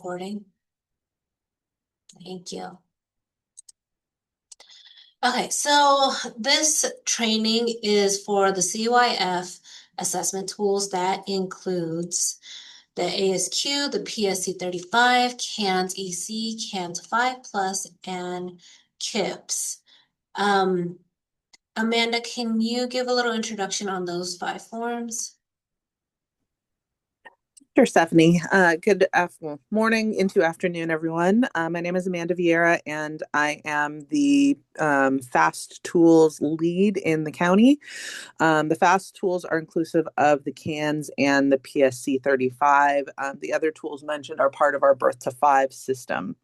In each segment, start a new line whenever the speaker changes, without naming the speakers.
recording. Thank you. Okay, so this training is for the CYF assessment tools. That includes the ASQ, the PSC 35, CANS EC, CANS 5+, and KIPS. Amanda, can you give a little introduction on those 5 forms?
Sure, Stephanie. Good morning into afternoon, everyone. My name is Amanda Vieira, and I am the FAST Tools lead in the county. The FAST tools are inclusive of the CANS and the PSC 35. The other tools mentioned are part of our Birth to 5 system.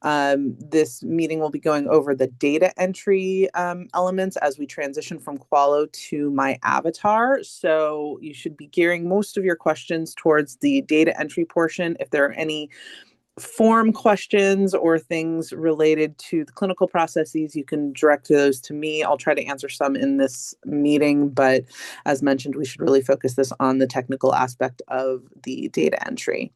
This meeting will be going over the data entry elements as we transition from Qualo to my avatar. So you should be gearing most of your questions towards the data entry portion. If there are any form questions or things related to the clinical processes, you can direct those to me. I'll try to answer some in this meeting, but as mentioned, we should really focus this on the technical aspect of the data entry.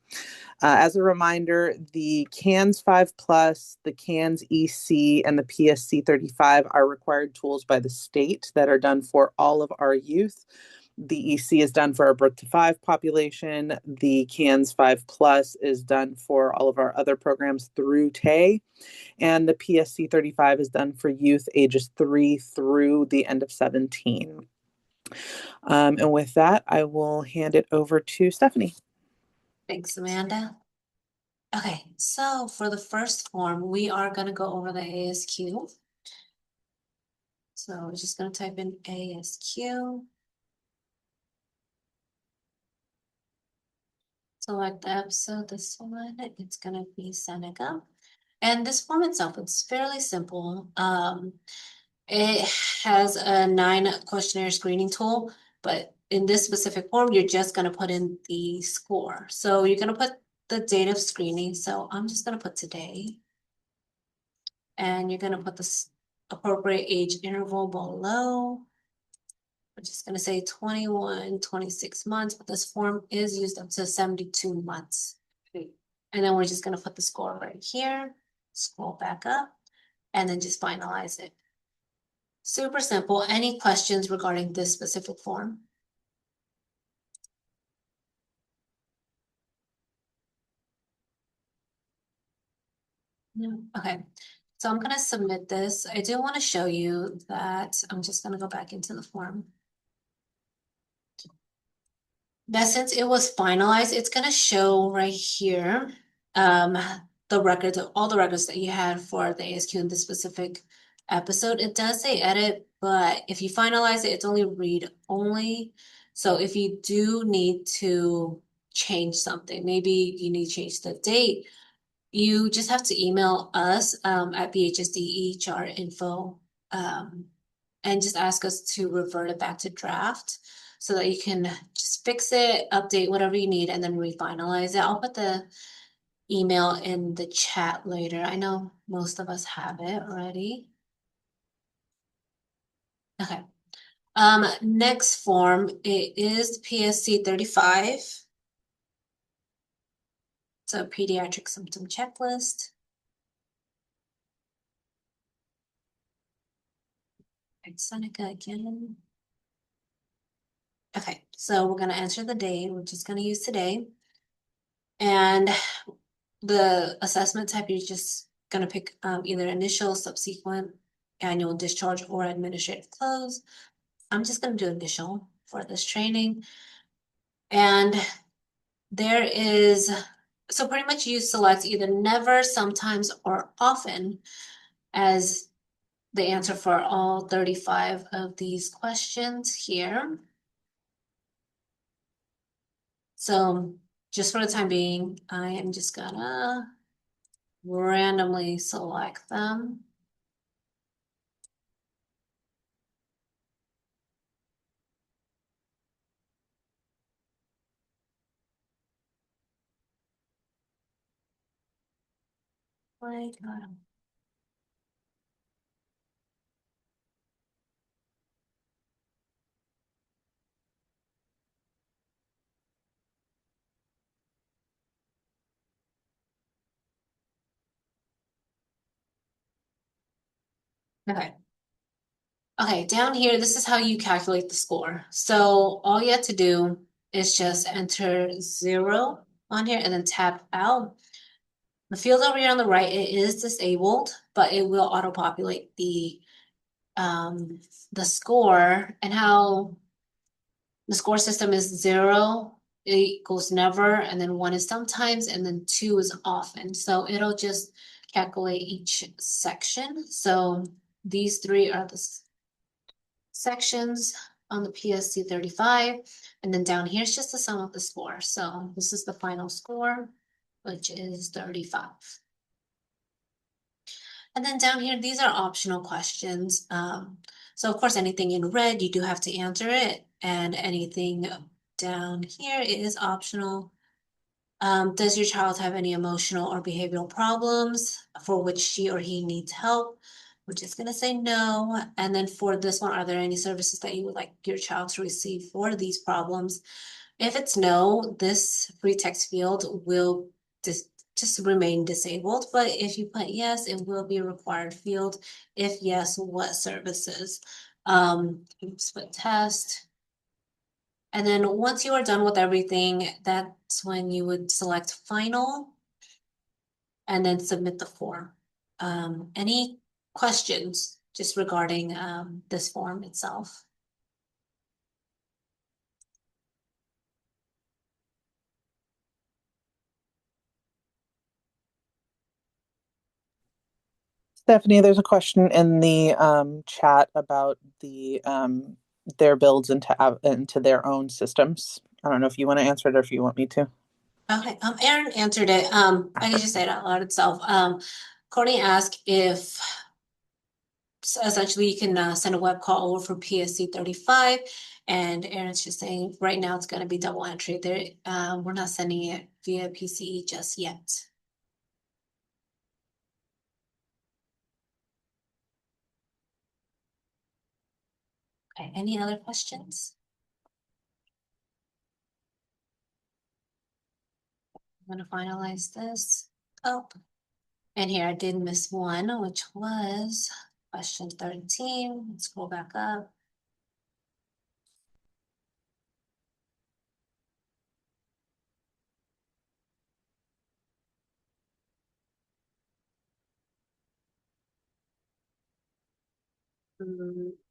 As a reminder, the CANS 5+, the CANS EC, and the PSC 35 are required tools by the state that are done for all of our youth. The EC is done for our birth to 5 population. The CANS 5+ is done for all of our other programs through TAY. And the PSC 35 is done for youth ages 3 through the end of 17. And with that, I will hand it over to Stephanie.
Thanks, Amanda. Okay, so for the first form, we are going to go over the ASQ. So we're just going to type in ASQ. Select the episode, this one, it's going to be Seneca. And this form itself, it's fairly simple. It has a 9 questionnaire screening tool, but in this specific form, you're just going to put in the score. So you're going to put the date of screening. So I'm just going to put today. And you're going to put the appropriate age interval below. We're just going to say 21, 26 months, but this form is used up to 72 months. And then we're just going to put the score right here, scroll back up, and then just finalize it. Super simple. Any questions regarding this specific form? No. Okay. So I'm going to submit this. I do want to show you that I'm just going to go back into the form. That since it was finalized, it's going to show right here the records, all the records that you had for the ASQ in this specific episode. It does say edit, but if you finalize it, it's only read only. So if you do need to change something, maybe you need to change the date, you just have to email us at bhsdehrinfo and just ask us to revert it back to draft so that you can just fix it, update whatever you need, and then refinalize it. I'll put the email in the chat later. I know most of us have it already. Okay. Next form, it is PSC 35. So pediatric symptom checklist. Seneca again. Okay, so we're going to answer the day. We're just going to use today. And the assessment type, you're just going to pick either initial, subsequent, annual discharge, or administrative close. I'm just going to do initial for this training. And there is, so pretty much you select either never, sometimes, or often as the answer for all 35 of these questions here. So just for the time being, I am just gonna randomly select them. Like, Okay. Okay, down here, this is how you calculate the score. So all you have to do is just enter 0 on here and then tap out. The field over here on the right, it is disabled, but it will auto-populate um the score, and how the score system is 0, it equals never, and then 1 is sometimes, and then 2 is often. So it'll just calculate each section. So these three are the sections on the PSC 35. And then down here is just the sum of the score. So this is the final score, which is 35. And then down here, these are optional questions. So of course, anything in red, you do have to answer it. And anything down here is optional. Does your child have any emotional or behavioral problems for which she or he needs help? We're just gonna say no. And then for this one, are there any services that you would like your child to receive for these problems? If it's no, this free text field will just remain disabled. But if you put yes, it will be a required field. If yes, what services? You just put test. And then once you are done with everything, that's when you would select final and then submit the form. Any questions just regarding this form itself?
Stephanie, there's a question in the chat about their builds into their own systems. I don't know if you want to answer it or if you want me to.
Okay, Aaron answered it. I can just say it out loud itself. Courtney asked if essentially you can send a web call over for PSC 35, and Aaron's just saying right now it's going to be double entry. There, we're not sending it via PCE just yet. Okay, any other questions? I'm going to finalize this. Oh, and here I did miss one, which was question 13. Let's scroll back up.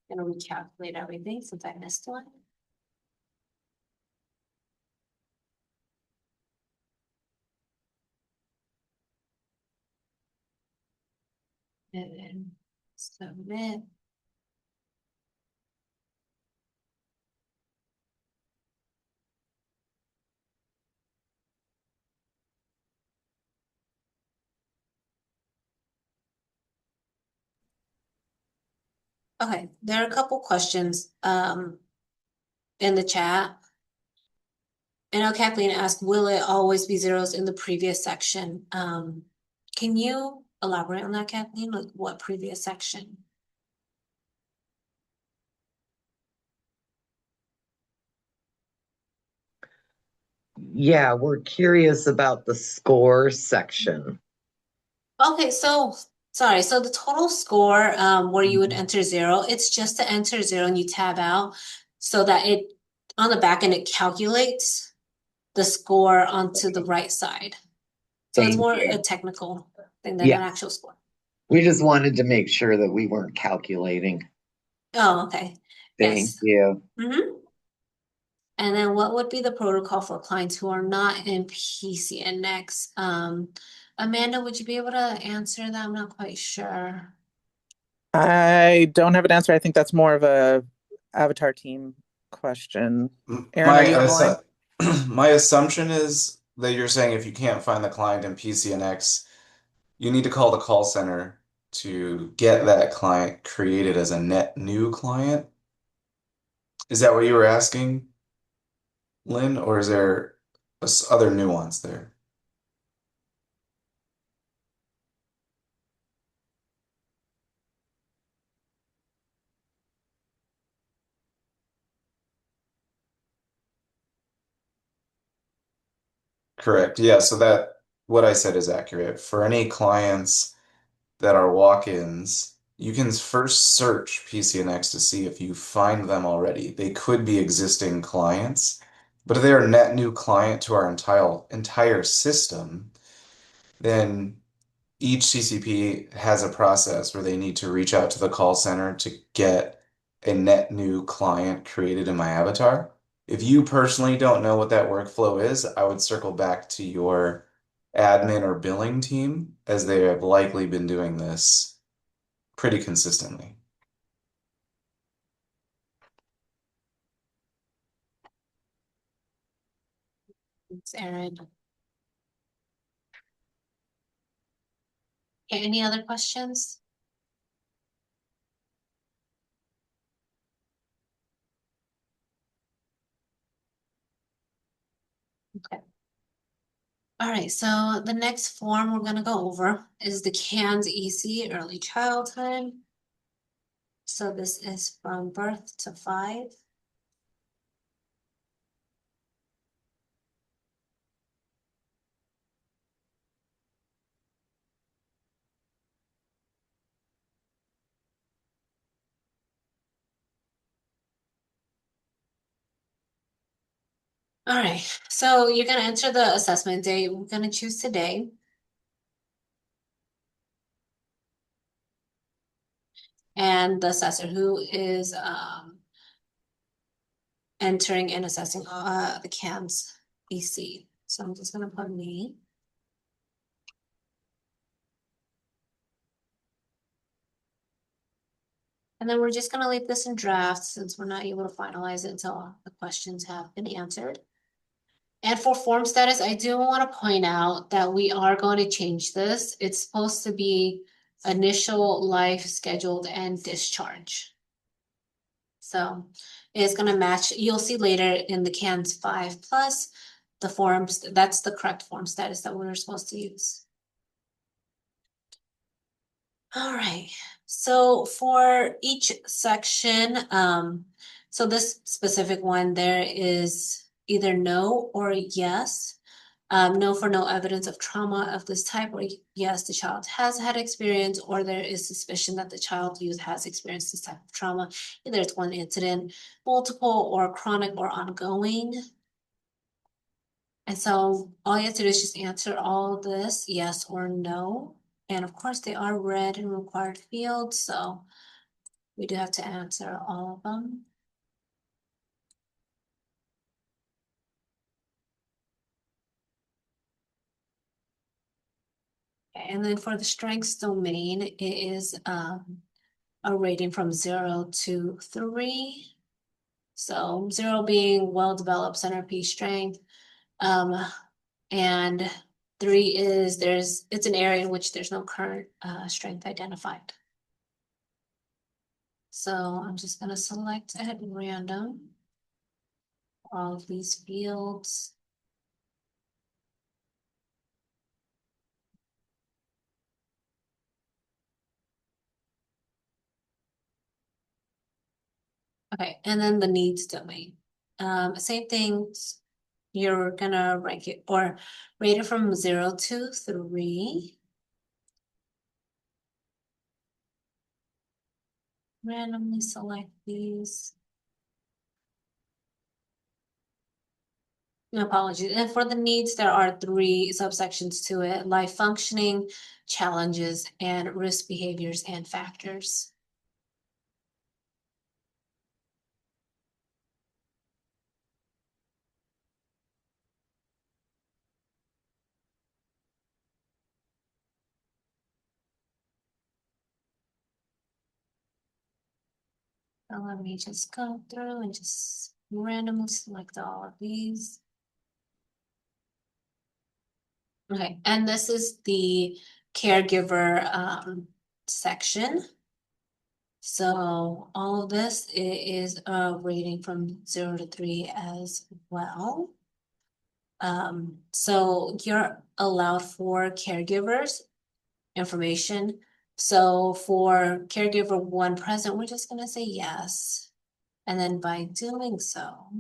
Gonna recalculate everything since I missed one. And then submit. Okay, there are a couple questions in the chat. And Kathleen asked, will it always be zeros in the previous section? Can you elaborate on that, Kathleen? Like what previous section?
Yeah, we're curious about the score section.
Okay, so sorry. So the total score, where you would enter 0, it's just to enter 0 and you tab out so that it on the back end it calculates the score onto the right side. So it's
Thank
more a
you.
technical thing than
Yeah,
an actual score.
we just wanted to make sure that we weren't calculating.
Oh, okay.
Thank
Yes.
you.
Mm-hmm. And then what would be the protocol for clients who are not in PCNX? Amanda, would you be able to answer that? I'm not quite sure.
I don't have an answer. I think that's more of a Avatar team question. Aaron, are
My
you on the line?
my assumption is that you're saying if you can't find the client in PCNX, you need to call the call center to get that client created as a net new client. Is that what you were asking, Lynn, or is there other nuance there? Correct. Yeah, so that what I said is accurate. For any clients that are walk-ins, you can first search PCNX to see if you find them already. They could be existing clients, but if they're a net new client to our entire system, then each CCP has a process where they need to reach out to the call center to get a net new client created in my avatar. If you personally don't know what that workflow is, I would circle back to your admin or billing team, as they have likely been doing this pretty consistently.
Thanks, Erin. Okay, any other questions? Okay. All right, so the next form we're gonna go over is the CANS EC, early childhood. So this is from birth to 5. All right, so you're gonna enter the assessment date. We're gonna choose today. And the assessor who is entering and assessing the CAMS EC. So I'm just gonna put me. And then we're just gonna leave this in draft since we're not able to finalize it until the questions have been answered. And for form status, I do want to point out that we are going to change this. It's supposed to be initial, life, scheduled, and discharge. So it's going to match. You'll see later in the CANS 5 plus the forms. That's the correct form status that we're supposed to use. All right. So for each section, so this specific one, there is either no or yes. No for no evidence of trauma of this type, or yes, the child has had experience, or there is suspicion that the child youth has experienced this type of trauma. Either it's one incident, multiple, or chronic or ongoing. And so all you have to do is just answer all of this, yes or no. And of course, they are read and required fields, so we do have to answer all of them. And then for the strengths domain, it is a rating from 0 to 3. So 0 being well-developed centerpiece strength. And 3 is it's an area in which there's no current strength identified. So I'm just gonna select at random all of these fields. Okay, and then the needs domain. Same thing, you're gonna rank it or rate it from 0 to 3. Randomly select these. No apologies. And for the needs, there are 3 subsections to it: life functioning, challenges, and risk behaviors and factors. So let me just go through and just randomly select all of these. Okay, and this is the caregiver section. So all of this is a rating from 0 to 3 as well. So you're allowed for caregivers information. So for caregiver 1 present, we're just gonna say yes. And then by doing so,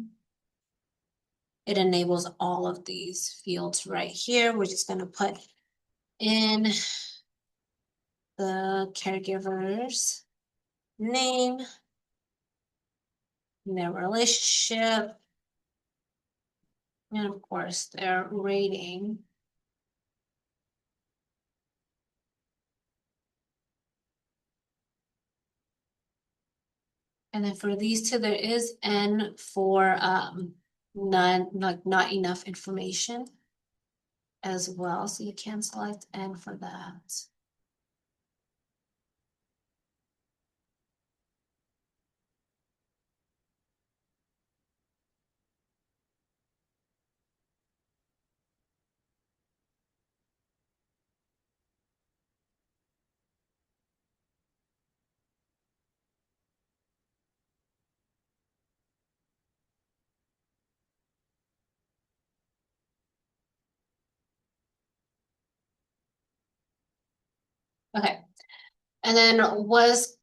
it enables all of these fields right here. We're just gonna put in the caregiver's name, their relationship, and of course their rating. And then for these two, there is N for not enough information as well. So you can select N for that. Okay. And then was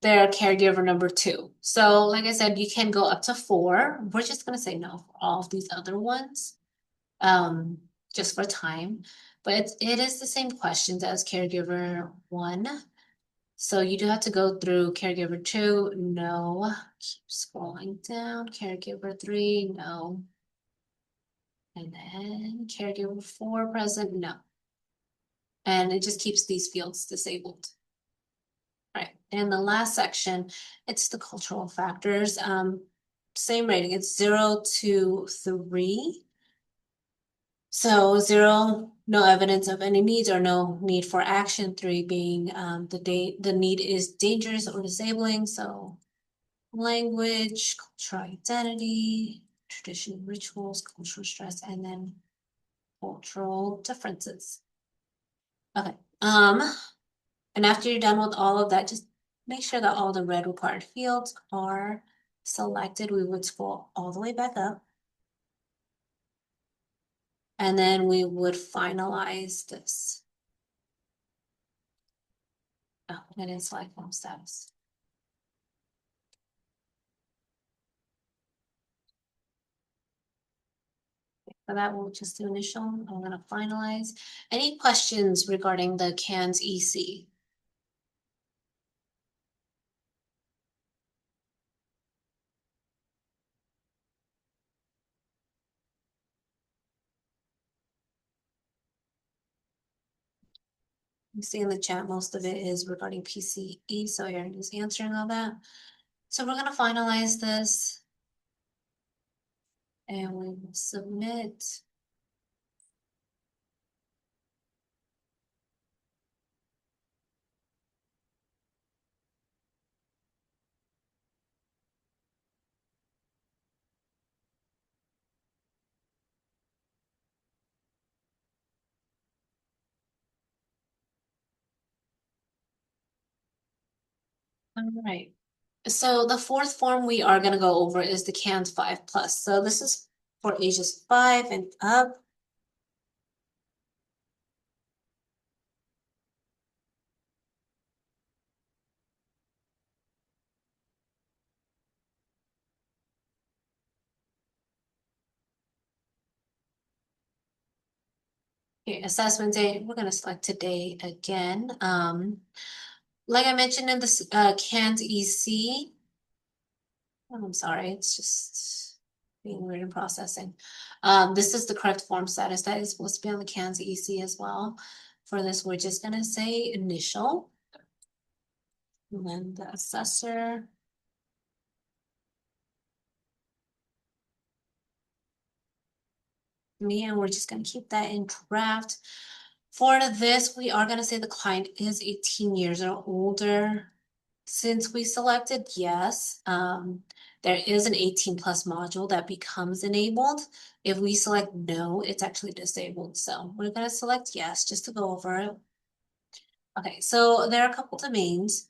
their caregiver number 2? So like I said, you can go up to 4. We're just gonna say no for all of these other ones, just for time. But it is the same questions as caregiver 1. So you do have to go through caregiver 2, no. Keep scrolling down. Caregiver 3, no. And then caregiver 4, present, no. And it just keeps these fields disabled. Right, and the last section, it's the cultural factors. Same rating, it's 0 to 3. So 0, no evidence of any needs or no need for action. 3 being the need is dangerous or disabling. So language, cultural identity, traditional rituals, cultural stress, and then cultural differences. Okay. And after you're done with all of that, just make sure that all the red required fields are selected. We would scroll all the way back up. And then we would finalize this. Oh, I didn't select form status. For that, we'll just do initial. I'm going to finalize. Any questions regarding the CANS EC? You see in the chat, most of it is regarding PCE, so Erin is answering all that. So we're going to finalize this. And we will submit. All right. So the fourth form we are going to go over is the CANS 5 plus. So this is for ages 5 and up. Okay, assessment date, we're going to select today again. Like I mentioned in this CANS EC, I'm sorry, it's just being weird and processing. This is the correct form status that is supposed to be on the CANS EC as well. For this, we're just going to say initial. And then the assessor. Me, and we're just going to keep that in draft. For this, we are going to say the client is 18 years or older. Since we selected yes, there is an 18 plus module that becomes enabled. If we select no, it's actually disabled. So we're going to select yes just to go over it. Okay, so there are a couple domains.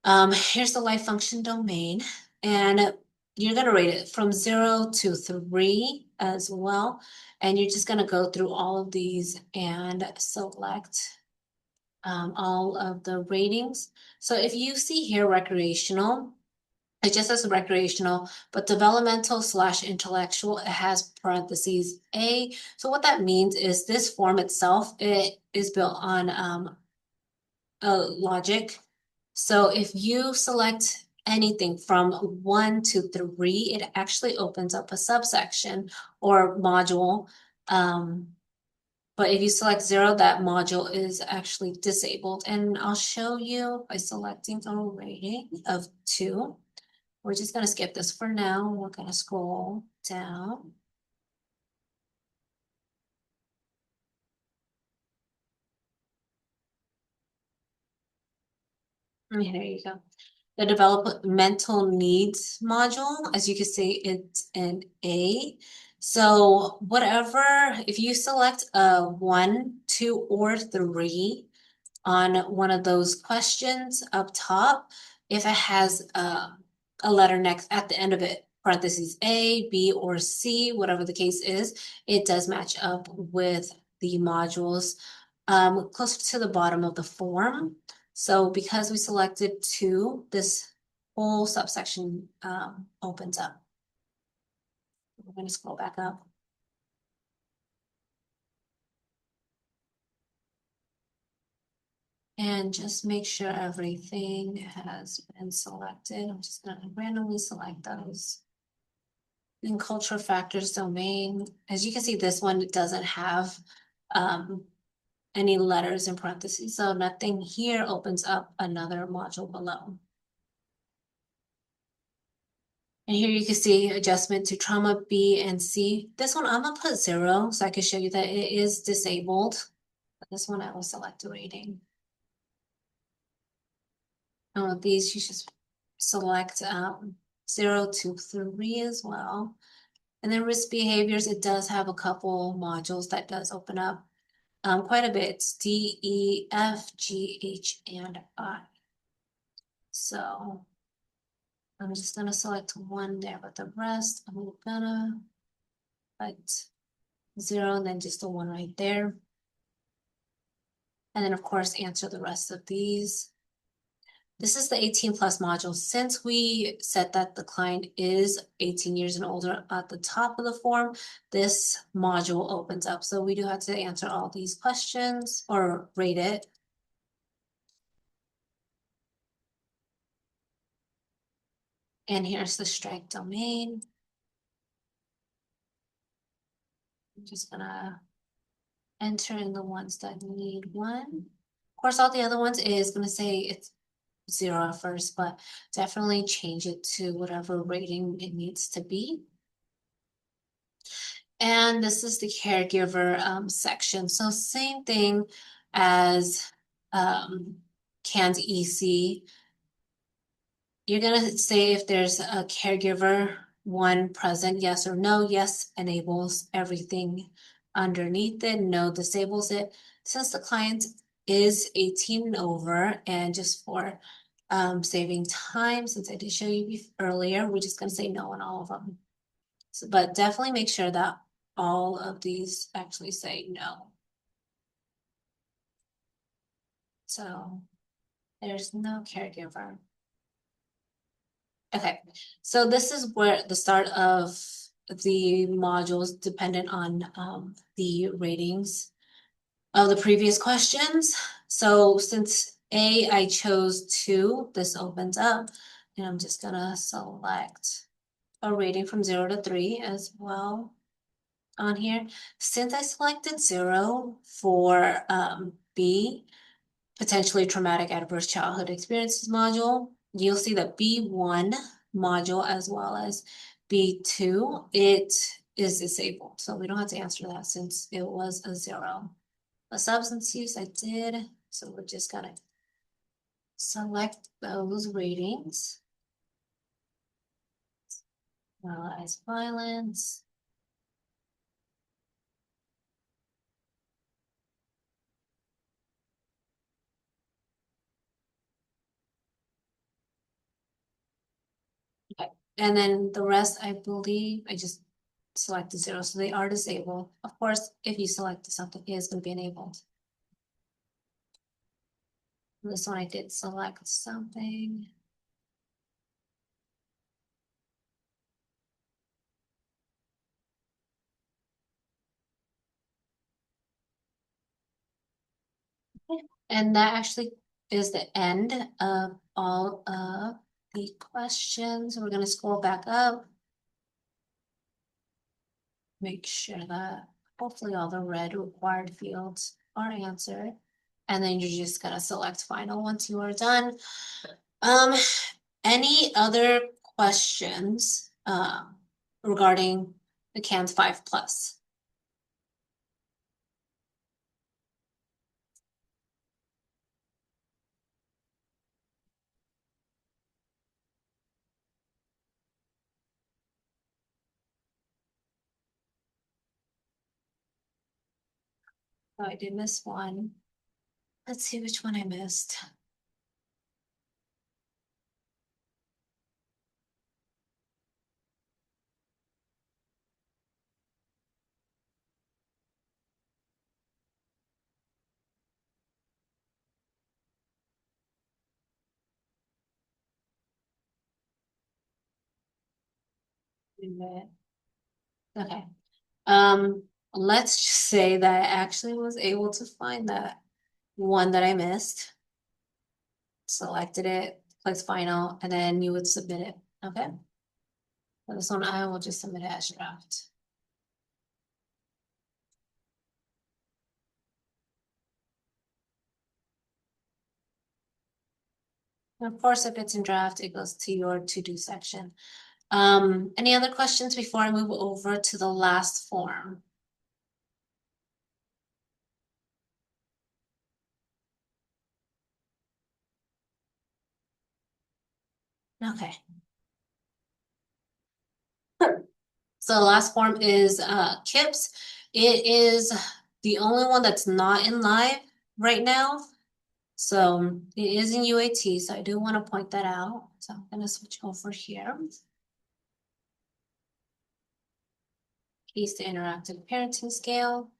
Here's the life function domain, and you're going to rate it from 0 to 3 as well. And you're just going to go through all of these and select all of the ratings. So if you see here recreational, it just says recreational, but developmental / intellectual, it has parentheses A. So what that means is this form itself, it is built on logic. So if you select anything from 1 to 3, it actually opens up a subsection or module. But if you select 0, that module is actually disabled. And I'll show you by selecting a rating of 2. We're just going to skip this for now. We're going to scroll down. And here you go. The developmental needs module, as you can see, it's an A. So whatever, if you select a 1, 2, or 3 on one of those questions up top, if it has a letter next at the end of it, parentheses A, B, or C, whatever the case is, it does match up with the modules closer to the bottom of the form. So because we selected 2, this whole subsection opens up. We're going to scroll back up. And just make sure everything has been selected. I'm just going to randomly select those. In cultural factors domain, as you can see, this one doesn't have any letters in parentheses, so nothing here opens up another module below. And here you can see adjustment to trauma B and C. This one I'm gonna put 0 so I can show you that it is disabled. But this one I will select a rating. And with these you should select 0 to 3 as well. And then risk behaviors, it does have a couple modules that does open up quite a bit. It's D, E, F, G, H, and I. So I'm just gonna select 1 there, but the rest I'm gonna put 0 and then just a 1 right there. And then of course answer the rest of these. This is the 18 plus module. Since we said that the client is 18 years and older at the top of the form, this module opens up. So we do have to answer all these questions or rate it. And here's the strike domain. I'm just gonna enter in the ones that need 1. Of course, all the other ones is gonna say it's 0 at first, but definitely change it to whatever rating it needs to be. And this is the caregiver section. So same thing as CANS EC. You're gonna say if there's a caregiver 1 present, yes or no. Yes enables everything underneath it, no disables it. Since the client is 18 and over, and just for saving time, since I did show you earlier, we're just gonna say no on all of them. So, but definitely make sure that all of these actually say no. So there's no caregiver. Okay, so this is where the start of the modules dependent on the ratings of the previous questions. So since A, I chose 2, this opens up, and I'm just gonna select a rating from 0 to 3 as well on here. Since I selected 0 for B, potentially traumatic adverse childhood experiences module, you'll see that B1 module as well as B2, it is disabled. So we don't have to answer that since it was a 0. A substance use I did, so we're just gonna select those ratings. Analyze violence. Okay, and then the rest, I believe, I just selected 0, so they are disabled. Of course, if you select something, it is going to be enabled. This one I did select something. And that actually is the end of all of the questions. We're gonna scroll back up. Make sure that hopefully all the red required fields are answered. And then you're just gonna select final once you are done. Any other questions regarding the CANS 5 plus? Oh, I did miss one. Let's see which one I missed. Okay. Let's just say that I actually was able to find that one that I missed. Selected it, clicked final, and then you would submit it. Okay. For this one, I will just submit it as draft. And of course, if it's in draft, it goes to your to-do section. Any other questions before I move over to the last form? Okay. So the last form is KIPS. It is the only one that's not in live right now. So it is in UAT, so I do want to point that out. So I'm going to switch over here. Keys to interactive parenting scale.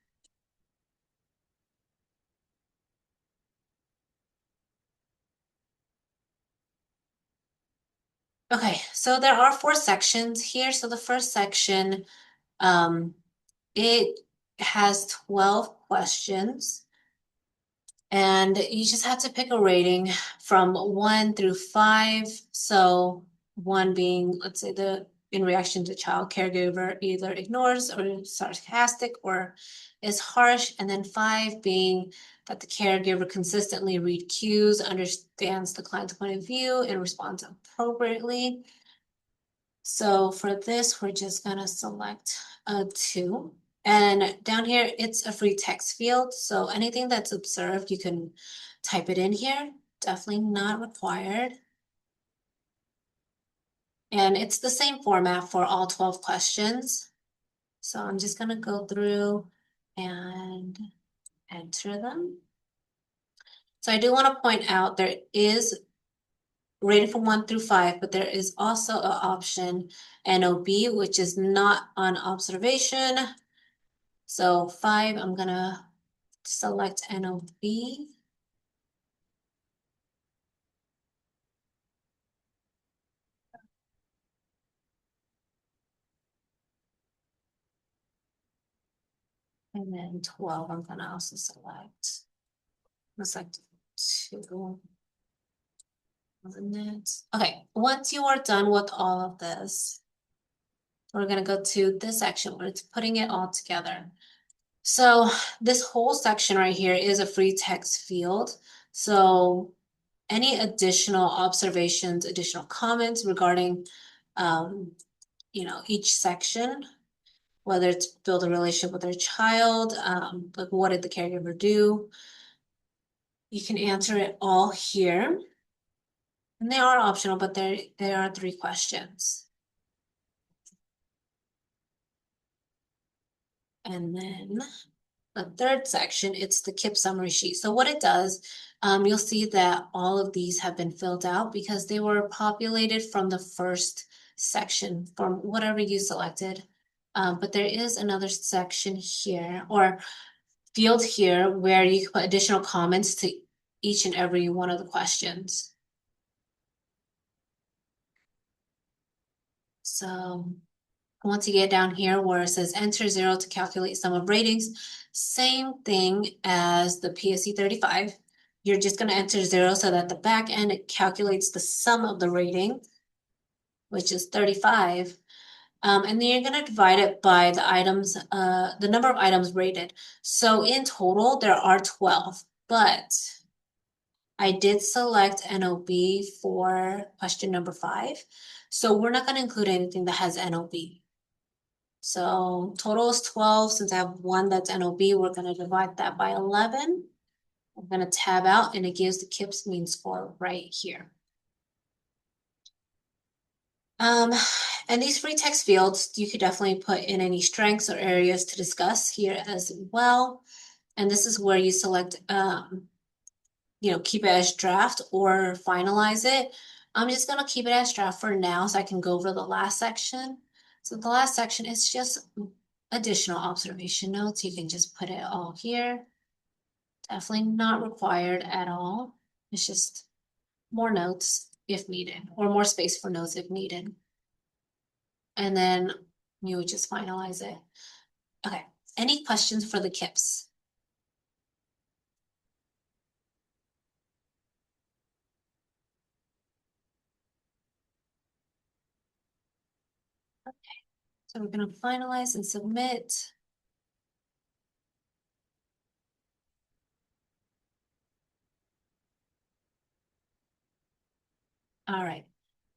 Okay, so there are 4 sections here. So the first section, it has 12 questions. And you just have to pick a rating from 1 through 5. So 1 being, let's say, in reaction to child caregiver either ignores or is sarcastic or is harsh, and then 5 being that the caregiver consistently read cues, understands the client's point of view, and responds appropriately. So for this, we're just gonna select a 2. And down here, it's a free text field. So anything that's observed, you can type it in here. Definitely not required. And it's the same format for all 12 questions. So I'm just gonna go through and enter them. So I do want to point out there is rated from 1 through 5, but there is also an option NOB, which is not on observation. So 5, I'm gonna select NOB. And then 12, I'm gonna also select 2. Wasn't it? Okay, once you are done with all of this, we're gonna go to this section where it's putting it all together. So this whole section right here is a free text field. So any additional observations, additional comments regarding, each section, whether it's build a relationship with their child, like what did the caregiver do? You can answer it all here. And they are optional, but there are 3 questions. And then the third section, it's the KIP summary sheet. So what it does, you'll see that all of these have been filled out because they were populated from the first section from whatever you selected. But there is another section here or field here where you can put additional comments to each and every one of the questions. So once you get down here where it says enter 0 to calculate sum of ratings, same thing as the PSE 35. you're just gonna enter 0 so that the back end calculates the sum of the rating, which is 35. And then you're gonna divide it by the items, the number of items rated. So in total, there are 12, but I did select NOB for question number 5. So we're not gonna include anything that has NOB. So total is 12. Since I have one that's NOB, we're gonna divide that by 11. I'm gonna tab out and it gives the KIPS mean score right here. And these free text fields, you could definitely put in any strengths or areas to discuss here as well. And this is where you select, keep it as draft or finalize it. I'm just gonna keep it as draft for now so I can go over the last section. So the last section is just additional observation notes. You can just put it all here. Definitely not required at all. It's just more notes if needed, or more space for notes if needed. And then you would just finalize it. Okay, any questions for the KIPS? Okay, so we're gonna finalize and submit. All right,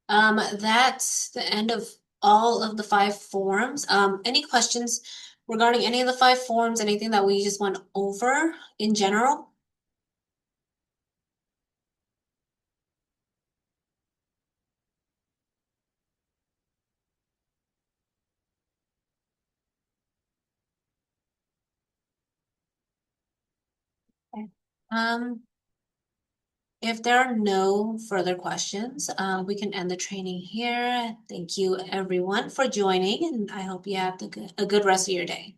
that's the end of all of the 5 forms. Any questions regarding any of the 5 forms, anything that we just went over in general? Okay. If there are no further questions, we can end the training here. Thank you everyone for joining, and I hope you have a good rest of your day.